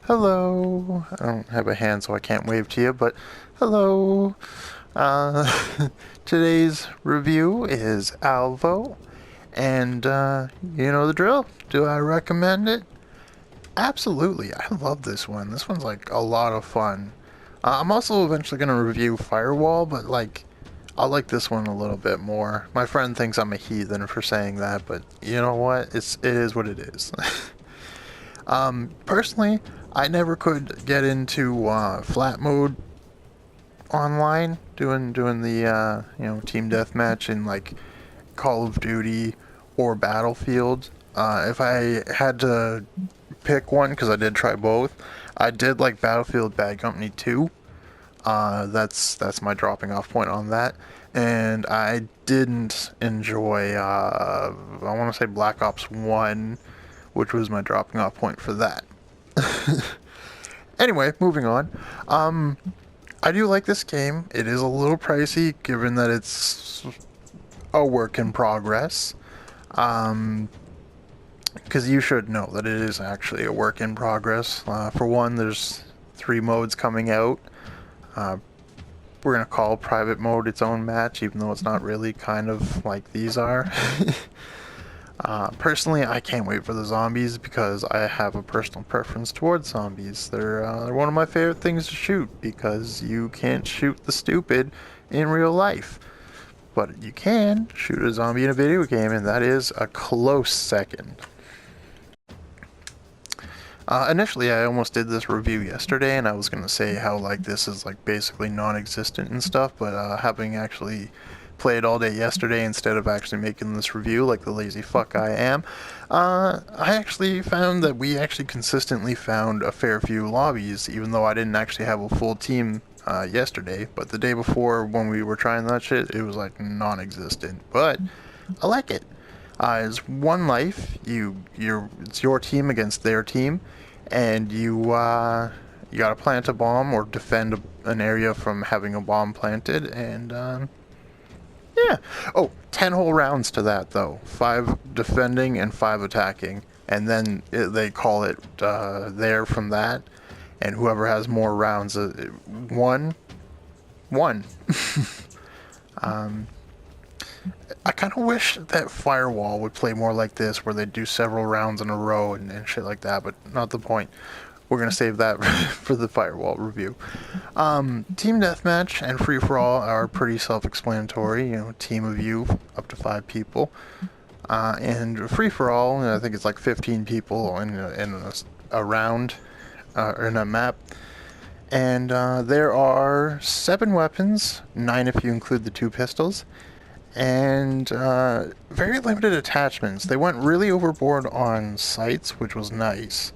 Hello. I don't have a hand, so I can't wave to you, but hello. Today's review is Alvo, and you know the drill. Do I recommend it? Absolutely. I love this one. This one's like a lot of fun. I'm also eventually going to review Firewall, but I like this one a little bit more. My friend thinks I'm a heathen for saying that, but you know what? It is what it is. Personally, I never could get into flat mode online, doing the team deathmatch in like Call of Duty or Battlefield. If I had to pick one, because I did try both, I did like Battlefield Bad Company 2. That's my dropping off point on that. And I didn't enjoy, I want to say Black Ops 1, which was my dropping off point for that. Anyway, moving on. I do like this game. It is a little pricey, given that it's a work in progress. Because you should know that it is actually a work in progress. For one, there's 3 modes coming out. We're going to call private mode its own match, even though it's not really, kind of like these are. Personally, I can't wait for the zombies because I have a personal preference towards zombies. They're one of my favorite things to shoot because you can't shoot the stupid in real life. But you can shoot a zombie in a video game, and that is a close second. Initially, I almost did this review yesterday, and I was going to say how like this is like basically non-existent and stuff, but having actually played all day yesterday instead of actually making this review like the lazy fuck I am, I actually found that we actually consistently found a fair few lobbies, even though I didn't actually have a full team yesterday. But the day before when we were trying that shit, it was like non-existent. But I like it. It's one life. It's your team against their team, and you gotta plant a bomb or defend an area from having a bomb planted, and yeah. Oh, 10 whole rounds to that, though. 5 defending and 5 attacking. And then they call it there from that. And whoever has more rounds, one. I kind of wish that Firewall would play more like this, where they do several rounds in a row and shit like that, but not the point. We're going to save that for the Firewall review. Team Deathmatch and Free-For-All are pretty self-explanatory. You know, team of you, up to 5 people. And Free-For-All, I think it's like 15 people in a round, in a map. And there are 7 weapons, 9 if you include the 2 pistols. And very limited attachments. They went really overboard on sights, which was nice.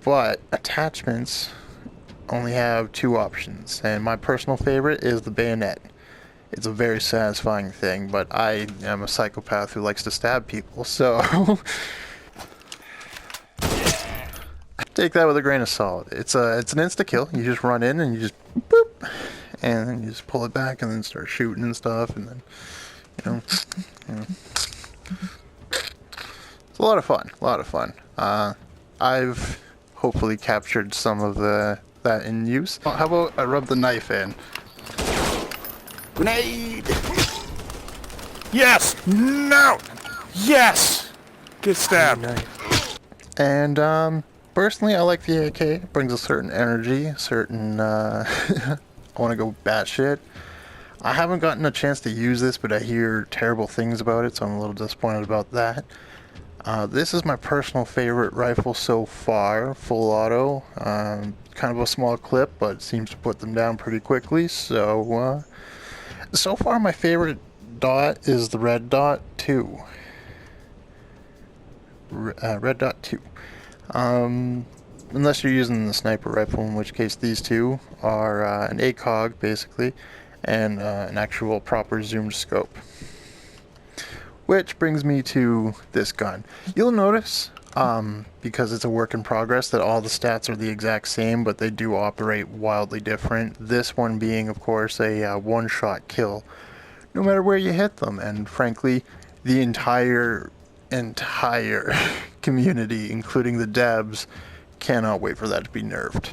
But attachments only have 2 options, and my personal favorite is the bayonet. It's a very satisfying thing, but I am a psychopath who likes to stab people, so take that with a grain of salt. It's an insta-kill. You just run in and you just boop, and then you just pull it back and then start shooting and stuff, and then, you know. It's a lot of fun, I've hopefully captured some of that in use. How about I rub the knife in? Grenade! Yes! No! Yes! Get stabbed. And personally, I like the AK. It brings a certain energy, I want to go batshit. I haven't gotten a chance to use this, but I hear terrible things about it, so I'm a little disappointed about that. This is my personal favorite rifle so far, full auto. Kind of a small clip, but seems to put them down pretty quickly. So far my favorite dot is the red dot 2. Red dot 2. Unless you're using the sniper rifle, in which case these 2 are an ACOG basically, and an actual proper zoomed scope. Which brings me to this gun. You'll notice, because it's a work in progress, that all the stats are the exact same, but they do operate wildly different. This one being, of course, a one-shot kill, no matter where you hit them. And frankly, the entire community, including the devs, cannot wait for that to be nerfed.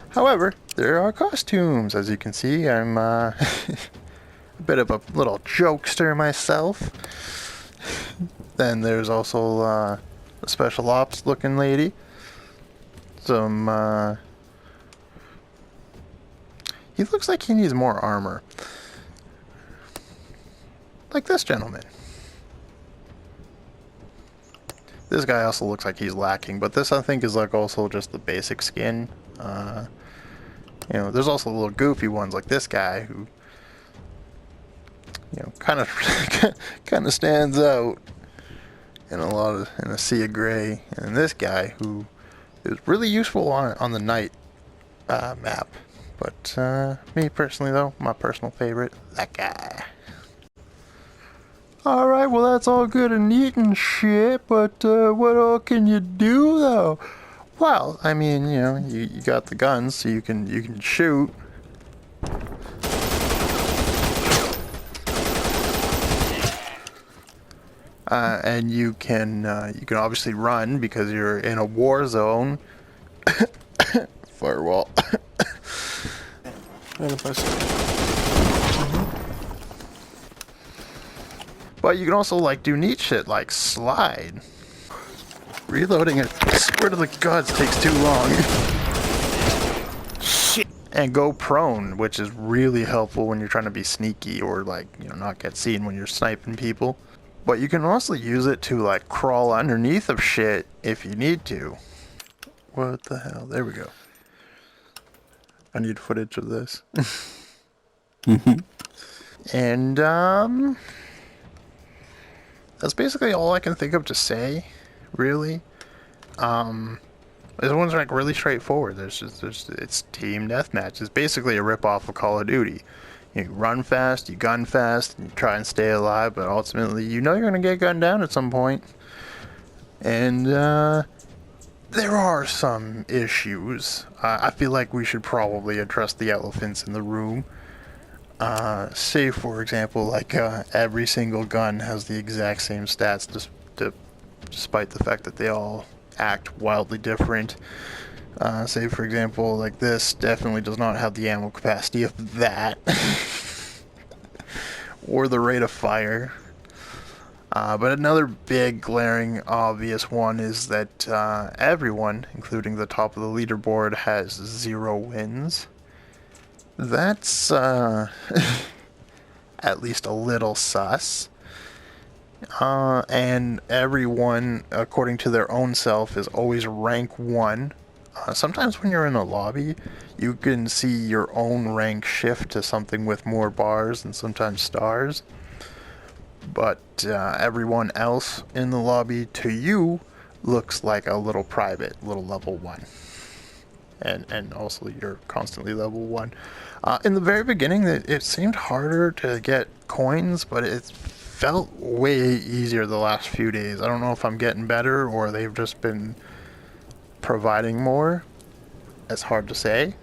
However, there are costumes. As you can see, I'm a bit of a little jokester myself. Then there's also a special ops looking lady. Some, he looks like he needs more armor. Like this gentleman. This guy also looks like he's lacking, but this I think is like also just the basic skin. You know, there's also little goofy ones like this guy who, you know, kind of stands out in a sea of gray. And this guy who is really useful on the night map. But me personally though, my personal favorite, that guy. Alright, well that's all good and neat and shit, but what all can you do though? Well, I mean, you know, you got the guns, so you can shoot. And you can obviously run because you're in a war zone. Firewall. But you can also like do neat shit like slide. Reloading it, I swear to the gods, takes too long. Shit. And go prone, which is really helpful when you're trying to be sneaky or like, you know, not get seen when you're sniping people. But you can also use it to like crawl underneath of shit if you need to. What the hell? There we go. I need footage of this. And that's basically all I can think of to say, really. This one's like really straightforward. It's team deathmatch. It's basically a ripoff of Call of Duty. You run fast, you gun fast, and you try and stay alive, but ultimately you know you're gonna get gunned down at some point. And there are some issues. I feel like we should probably address the elephants in the room. Say for example, like every single gun has the exact same stats, despite the fact that they all act wildly different. Say for example, like this definitely does not have the ammo capacity of that, or the rate of fire. But another big, glaring, obvious one is that everyone, including the top of the leaderboard, has 0 wins. That's at least a little sus. And everyone, according to their own self, is always rank 1. Sometimes when you're in a lobby, you can see your own rank shift to something with more bars and sometimes stars. But everyone else in the lobby to you looks like a little private, little level 1. And also you're constantly level 1. In the very beginning, it seemed harder to get coins, but it felt way easier the last few days. I don't know if I'm getting better or they've just been providing more. It's hard to say.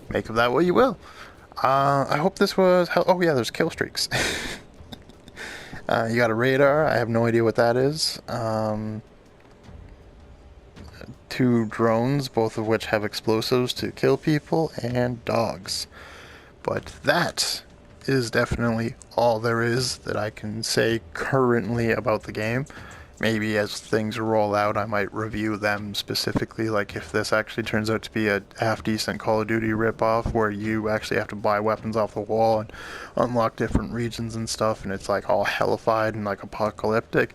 Make of that what you will. I hope this was... Oh yeah, there's kill streaks. You got a radar. I have no idea what that is. 2 drones, both of which have explosives to kill people, and dogs. But that is definitely all there is that I can say currently about the game. Maybe as things roll out, I might review them specifically, like if this actually turns out to be a half-decent Call of Duty ripoff where you actually have to buy weapons off the wall and unlock different regions and stuff, and it's like all hellified and like apocalyptic.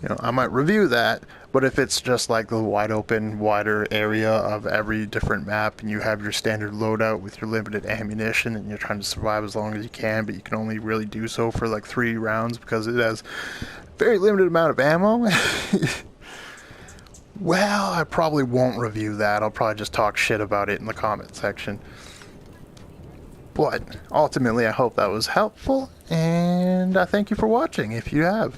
You know, I might review that, but if it's just like the wide open, wider area of every different map and you have your standard loadout with your limited ammunition and you're trying to survive as long as you can, but you can only really do so for like 3 rounds because it has very limited amount of ammo, well, I probably won't review that. I'll probably just talk shit about it in the comment section. But ultimately, I hope that was helpful, and I thank you for watching if you have.